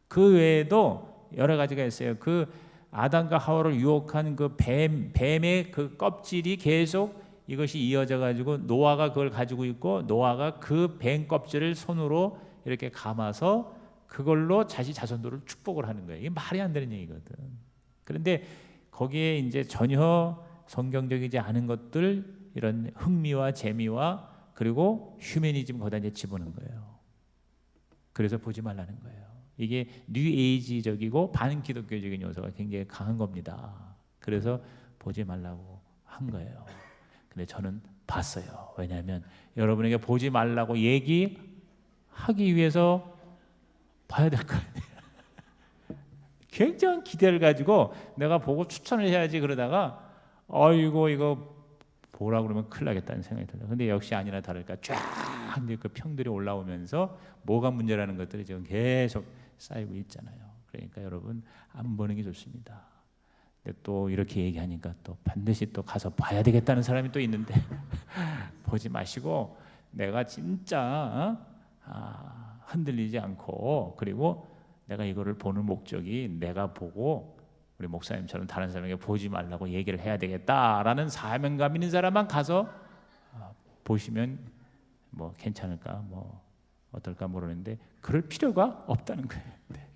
그 외에도 여러 가지가 있어요. 그 아담과 하와를 유혹한 그 뱀의 그 껍질이 계속 이것이 이어져 가지고 노아가 그걸 가지고 있고 노아가 그 뱀 껍질을 손으로 이렇게 감아서 그걸로 자손들을 축복을 하는 거예요. 이게 말이 안 되는 얘기거든. 그런데 거기에 이제 전혀 성경적이지 않은 것들 이런 흥미와 재미와 그리고 휴머니즘 거기다 이제 집어넣은 거예요. 그래서 보지 말라는 거예요. 이게 뉴에이지적이고 반기독교적인 요소가 굉장히 강한 겁니다. 그래서 보지 말라고 한 거예요. 근데 저는 봤어요. 왜냐하면 여러분에게 보지 말라고 얘기하기 위해서 봐야 될 거 아니에요. 굉장히 기대를 가지고 내가 보고 추천을 해야지 그러다가 어이고 이거 보라 그러면 큰일 나겠다는 생각이 들어요. 근데 역시 아니나 다를까 쫙 이제 그 평들이 올라오면서 뭐가 문제라는 것들이 지금 계속 쌓이고 있잖아요. 그러니까 여러분 안 보는 게 좋습니다. 근데 또 이렇게 얘기하니까 또 반드시 또 가서 봐야 되겠다는 사람이 또 있는데 보지 마시고 내가 진짜 흔들리지 않고 그리고 내가 이거를 보는 목적이 내가 보고 우리 목사님처럼 다른 사람에게 보지 말라고 얘기를 해야 되겠다라는 사명감 있는 사람만 가서 보시면 뭐 괜찮을까 뭐 어떨까 모르는데 그럴 필요가 없다는 거예요. 네.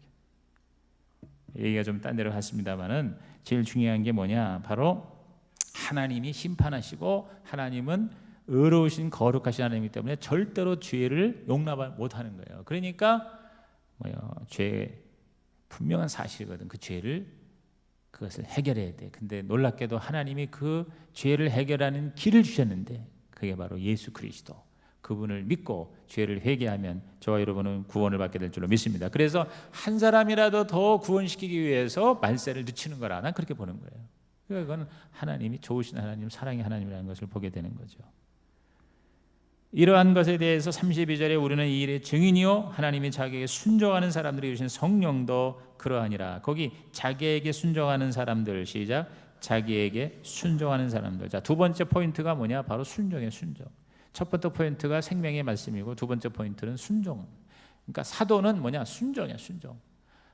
얘기가 좀 딴 데로 갔습니다만은 제일 중요한 게 뭐냐 바로 하나님이 심판하시고 하나님은 의로우신 거룩하신 하나님이기 때문에 절대로 죄를 용납 못하는 거예요. 그러니까 죄 분명한 사실이거든. 그 죄를 그것을 해결해야 돼. 근데 놀랍게도 하나님이 그 죄를 해결하는 길을 주셨는데 그게 바로 예수 그리스도. 그분을 믿고 죄를 회개하면 저와 여러분은 구원을 받게 될 줄로 믿습니다. 그래서 한 사람이라도 더 구원시키기 위해서 말세를 늦추는 거라 난 그렇게 보는 거예요. 그건 하나님이 좋으신 하나님, 사랑의 하나님이라는 것을 보게 되는 거죠. 이러한 것에 대해서 32절에 우리는 이 일의 증인이요 하나님이 자기에게 순종하는 사람들이 주신 성령도 그러하니라. 거기 자기에게 순종하는 사람들, 시작. 자기에게 순종하는 사람들. 자, 두 번째 포인트가 뭐냐? 바로 순종이에요. 순종. 첫 번째 포인트가 생명의 말씀이고 두 번째 포인트는 순종. 그러니까 사도는 뭐냐? 순종이야. 순종.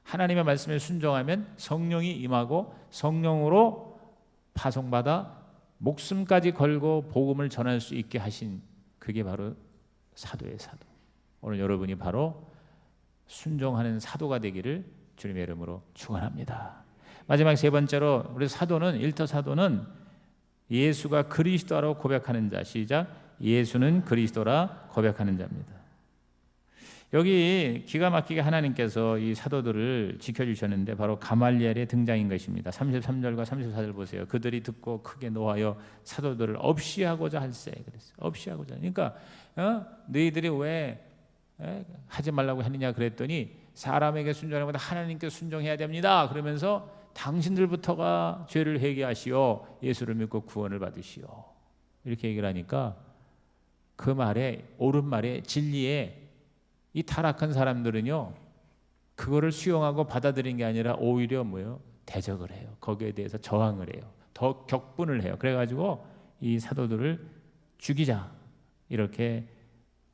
하나님의 말씀에 순종하면 성령이 임하고 성령으로 파송받아 목숨까지 걸고 복음을 전할 수 있게 하신, 그게 바로 사도의 사도. 오늘 여러분이 바로 순종하는 사도가 되기를 주님의 이름으로 축원합니다. 마지막 세 번째로 우리 사도는, 일터 사도는 예수가 그리스도라고 고백하는 자. 시작. 예수는 그리스도라 고백하는 자입니다. 여기 기가 막히게 하나님께서 이 사도들을 지켜주셨는데 바로 가말리엘의 등장인 것입니다. 33절과 34절 보세요. 그들이 듣고 크게 노하여 사도들을 없이하고자 할세. 그랬어요. 없이하고자. 그러니까 너희들이 왜 하지 말라고 했느냐 그랬더니 사람에게 순종하는 것보다 하나님께 순종해야 됩니다. 그러면서 당신들부터가 죄를 회개하시오, 예수를 믿고 구원을 받으시오, 이렇게 얘기를 하니까 그 말에, 옳은 말에, 진리에 이 타락한 사람들은요 그거를 수용하고 받아들인 게 아니라 오히려 뭐요? 대적을 해요. 거기에 대해서 저항을 해요. 더 격분을 해요. 그래가지고 이 사도들을 죽이자 이렇게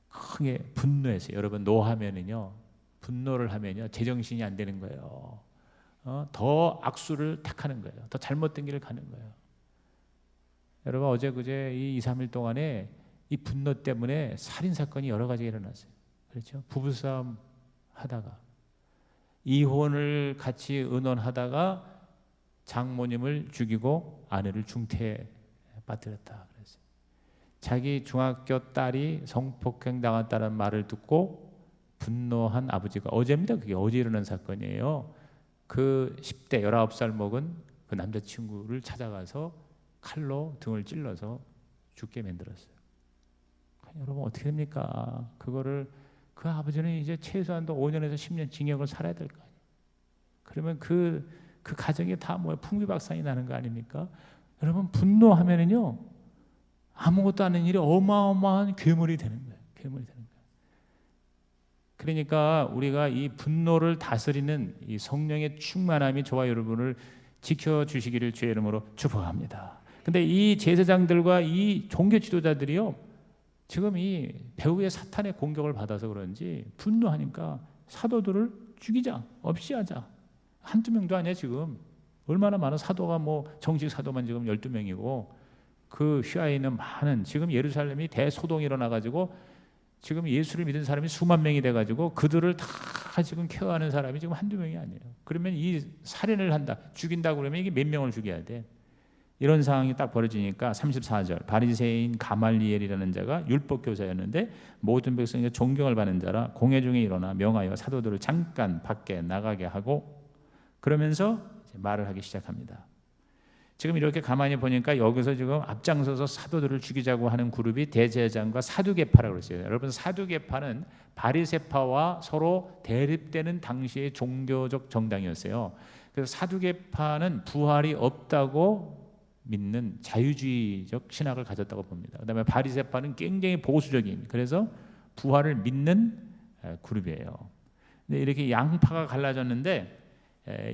크게 분노했어요. 여러분, 노하면은요, 분노를 하면요 제정신이 안 되는 거예요. 더 악수를 택하는 거예요. 더 잘못된 길을 가는 거예요. 여러분, 어제 그제 이 2, 3일 동안에 이 분노 때문에 살인 사건이 여러 가지가 일어났어요. 그렇죠? 부부싸움 하다가, 이혼을 같이 의논하다가 장모님을 죽이고 아내를 중태에 빠뜨렸다 그랬어요. 자기 중학교 딸이 성폭행 당했다는 말을 듣고 분노한 아버지가, 어제입니다. 그게 어제 일어난 사건이에요. 그 10대 19살 먹은 그 남자친구를 찾아가서 칼로 등을 찔러서 죽게 만들었어요. 여러분, 어떻게 됩니까? 그거를, 그 아버지는 이제 최소한도 5년에서 10년 징역을 살아야 될 거 아니에요. 그러면 그 가정이 다 뭐야, 풍비박산이 나는 거 아닙니까? 여러분, 분노하면은요 아무것도 아닌 일이 어마어마한 괴물이 되는 거예요. 괴물이 되는 거예요. 그러니까 우리가 이 분노를 다스리는 이 성령의 충만함이 저와 여러분을 지켜주시기를 주의 이름으로 축복합니다. 근데 이 제사장들과 이 종교 지도자들이요, 지금 이 배후의 사탄의 공격을 받아서 그런지 분노하니까 사도들을 죽이자, 없이 하자. 한두 명도 아니야. 지금 얼마나 많은 사도가, 뭐 정식 사도만 지금 12명이고 그 휘하에 있는 많은, 지금 예루살렘이 대소동이 일어나가지고 지금 예수를 믿은 사람이 수만 명이 돼가지고 그들을 다 지금 케어하는 사람이 지금 한두 명이 아니에요. 그러면 이 살인을 한다, 죽인다 그러면 이게 몇 명을 죽여야 돼? 이런 상황이 딱 벌어지니까 34절, 바리새인 가말리엘이라는 자가 율법 교사였는데 모든 백성에게 존경을 받는 자라 공회 중에 일어나 명하여 사도들을 잠깐 밖에 나가게 하고, 그러면서 말을 하기 시작합니다. 지금 이렇게 가만히 보니까 여기서 지금 앞장서서 사도들을 죽이자고 하는 그룹이 대제사장과 사두개파라고 그랬어요. 여러분, 사두개파는 바리새파와 서로 대립되는 당시의 종교적 정당이었어요. 그래서 사두개파는 부활이 없다고 믿는 자유주의적 신학을 가졌다고 봅니다. 그다음에 바리새파는 굉장히 보수적인, 그래서 부활을 믿는 그룹이에요. 근데 이렇게 양파가 갈라졌는데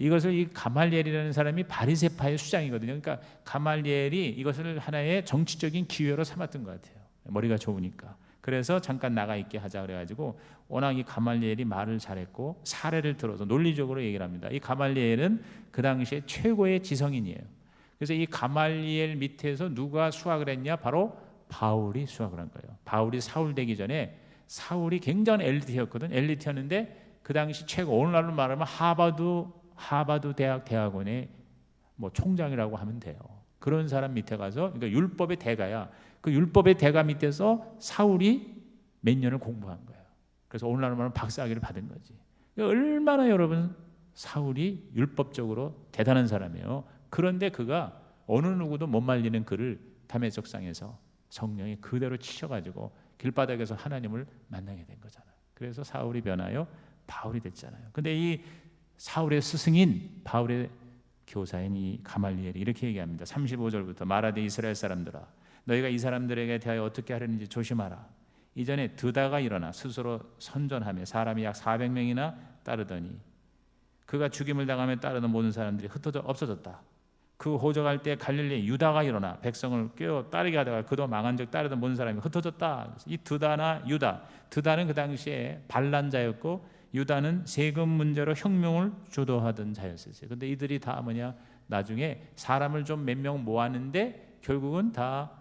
이것을 이 가말리엘이라는 사람이 바리새파의 수장이거든요. 그러니까 가말리엘이 이것을 하나의 정치적인 기회로 삼았던 것 같아요. 머리가 좋으니까. 그래서 잠깐 나가 있게 하자 그래가지고, 워낙 이 가말리엘이 말을 잘했고 사례를 들어서 논리적으로 얘기를 합니다. 이 가말리엘은 그 당시에 최고의 지성인이에요. 그래서 이 가말리엘 밑에서 누가 수학을 했냐? 바로 바울이 수학을 한 거예요. 바울이 사울 되기 전에 사울이 굉장한 엘리트였거든. 엘리트였는데 그 당시 최고, 오늘날로 말하면 하버드 대학원의 뭐 총장이라고 하면 돼요. 그런 사람 밑에 가서, 그러니까 율법의 대가야. 그 율법의 대가 밑에서 사울이 몇 년을 공부한 거예요. 그래서 오늘날로 말하면 박사학위를 받은 거지. 얼마나 여러분, 사울이 율법적으로 대단한 사람이에요. 그런데 그가 어느 누구도 못 말리는 그를 다메섹상에서 성령이 그대로 치셔가지고 길바닥에서 하나님을 만나게 된 거잖아요. 그래서 사울이 변하여 바울이 됐잖아요. 근데 이 사울의 스승인 바울의 교사인 이 가말리엘이 이렇게 얘기합니다. 35절부터 말하되 이스라엘 사람들아, 너희가 이 사람들에게 대하여 어떻게 하려는지 조심하라. 이전에 드다가 일어나 스스로 선전하며 사람이 약 400명이나 따르더니 그가 죽임을 당하며 따르는 모든 사람들이 흩어져 없어졌다. 그 호적할 때 갈릴리 유다가 일어나 백성을 꿰어 따르게 하다가 그도 망한 적 따르던 모든 사람이 흩어졌다. 이 드다나 유다, 드다는 그 당시에 반란자였고 유다는 세금 문제로 혁명을 주도하던 자였어요. 근데 이들이 다 뭐냐, 나중에 사람을 좀 몇 명 모았는데 결국은 다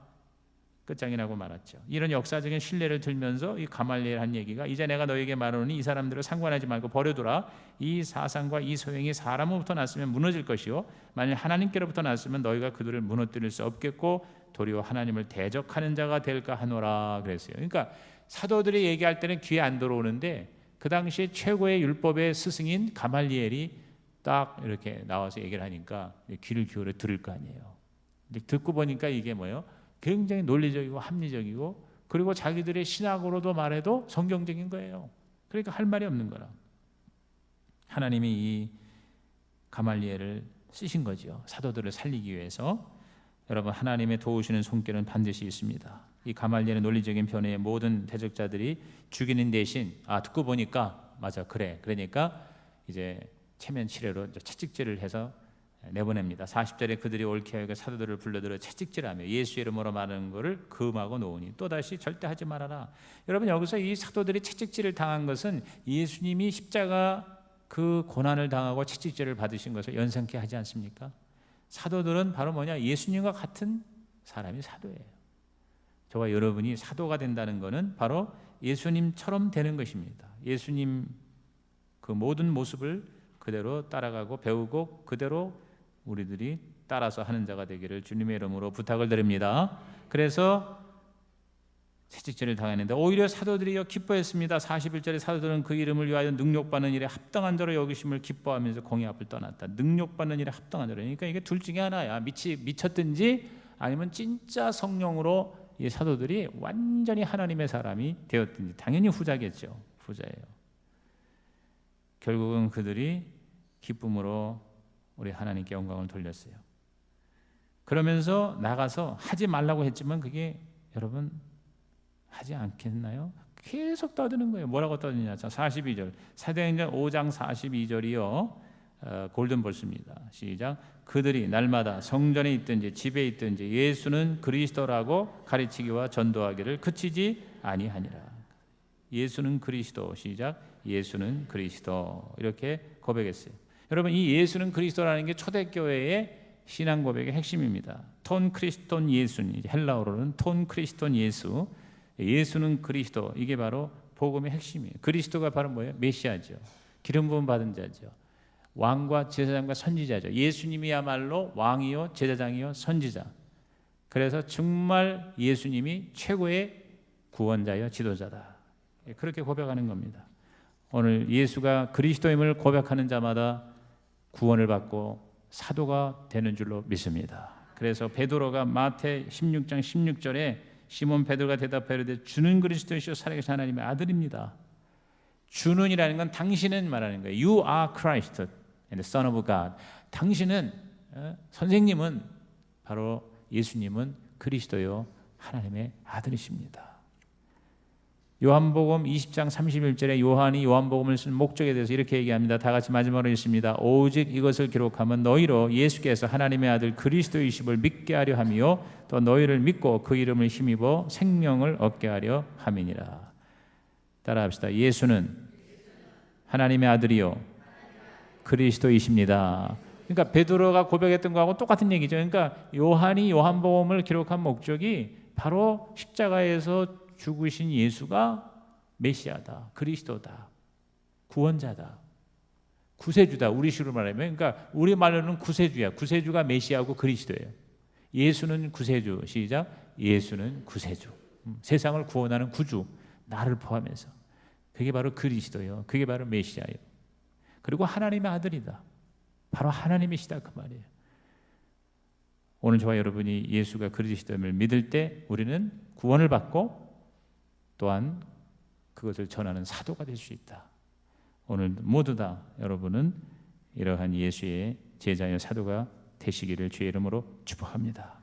끝장이 나고 말았죠. 이런 역사적인 신뢰를 들면서 이 가말리엘 한 얘기가, 이제 내가 너에게 말하노니 이 사람들을 상관하지 말고 버려두라. 이 사상과 이 소행이 사람으로부터 났으면 무너질 것이요 만일 하나님께로부터 났으면 너희가 그들을 무너뜨릴 수 없겠고 도리어 하나님을 대적하는 자가 될까 하노라 그랬어요. 그러니까 사도들이 얘기할 때는 귀에 안 들어오는데 그 당시에 최고의 율법의 스승인 가말리엘이 딱 이렇게 나와서 얘기를 하니까 귀를 기울여 들을 거 아니에요. 듣고 보니까 이게 뭐예요? 굉장히 논리적이고 합리적이고 그리고 자기들의 신학으로도 말해도 성경적인 거예요. 그러니까 할 말이 없는 거라. 하나님이 이 가말리엘을 쓰신 거죠. 사도들을 살리기 위해서. 여러분, 하나님의 도우시는 손길은 반드시 있습니다. 이 가말리엘의 논리적인 변화에 모든 대적자들이 죽이는 대신 듣고 보니까 맞아 그래. 그러니까 이제 체면 치레로 채찍질을 해서 내보냅니다. 40절에 그들이 옳게 하여 사도들을 불러들여 채찍질하며 예수 이름으로 말하는 것을 금하고 놓으니 또다시 절대 하지 말아라. 여러분, 여기서 이 사도들이 채찍질을 당한 것은 예수님이 십자가 그 고난을 당하고 채찍질을 받으신 것을 연상케 하지 않습니까? 사도들은 바로 뭐냐, 예수님과 같은 사람이 사도예요. 저와 여러분이 사도가 된다는 것은 바로 예수님처럼 되는 것입니다. 예수님 그 모든 모습을 그대로 따라가고 배우고 그대로 우리들이 따라서 하는 자가 되기를 주님의 이름으로 부탁을 드립니다. 그래서 채찍질을 당했는데 오히려 사도들이 기뻐했습니다. 41절에 사도들은 그 이름을 위하여 능력받는 일에 합당한 자로 여기심을 기뻐하면서 공의 앞을 떠났다. 능력받는 일에 합당한 자로. 그러니까 이게 둘 중에 하나야. 미쳤든지 아니면 진짜 성령으로 이 사도들이 완전히 하나님의 사람이 되었든지. 당연히 후자겠죠. 후자예요. 결국은 그들이 기쁨으로 우리 하나님께 영광을 돌렸어요. 그러면서 나가서 하지 말라고 했지만 그게 여러분 하지 않겠나요? 계속 떠드는 거예요. 뭐라고 떠드냐? 42절 사도행전 5장 42절이요 골든볼스입니다. 시작. 그들이 날마다 성전에 있든지 집에 있든지 예수는 그리스도라고 가르치기와 전도하기를 그치지 아니하니라. 예수는 그리스도. 시작. 예수는 그리스도. 이렇게 고백했어요. 여러분, 이 예수는 그리스도라는 게 초대교회의 신앙 고백의 핵심입니다. 톤 크리스톤 예수는, 헬라어로는 톤 크리스톤 예수, 예수는 그리스도. 이게 바로 복음의 핵심이에요. 그리스도가 바로 뭐예요? 메시아죠. 기름 부음 받은 자죠. 왕과 제사장과 선지자죠. 예수님이야말로 왕이요 제사장이요 선지자. 그래서 정말 예수님이 최고의 구원자요 지도자다. 그렇게 고백하는 겁니다. 오늘 예수가 그리스도임을 고백하는 자마다 구원을 받고 사도가 되는 줄로 믿습니다. 그래서 베드로가 마태 16장 16절에 시몬 베드로가 대답하여 이르되 주는 그리스도이시오 살아계신 하나님의 아들입니다. 주는이라는 건 당신은 말하는 거예요. You are Christ and the Son of God. 당신은 선생님은 바로 예수님은 그리스도요 하나님의 아들이십니다. 요한복음 20장 31절에 요한이 요한복음을 쓴 목적에 대해서 이렇게 얘기합니다. 다 같이 마지막으로 읽습니다. 오직 이것을 기록하면 너희로 예수께서 하나님의 아들 그리스도이심을 믿게 하려 함이요 또 너희를 믿고 그 이름을 힘입어 생명을 얻게 하려 함이니라. 따라합시다. 예수는 하나님의 아들이요 그리스도이십니다. 그러니까 베드로가 고백했던 거하고 똑같은 얘기죠. 그러니까 요한이 요한복음을 기록한 목적이 바로 십자가에서 죽으신 예수가 메시아다, 그리스도다, 구원자다, 구세주다. 우리 식으로 말하면, 그러니까 우리 말로는 구세주야. 구세주가 메시아고 그리스도예요. 예수는 구세주. 시작. 예수는 구세주. 세상을 구원하는 구주, 나를 포함해서. 그게 바로 그리스도예요. 그게 바로 메시아예요. 그리고 하나님의 아들이다. 바로 하나님이시다 그 말이에요. 오늘 저와 여러분이 예수가 그리스도임을 믿을 때 우리는 구원을 받고 또한 그것을 전하는 사도가 될 수 있다. 오늘 모두 다 여러분은 이러한 예수의 제자여 사도가 되시기를 주의 이름으로 축복합니다.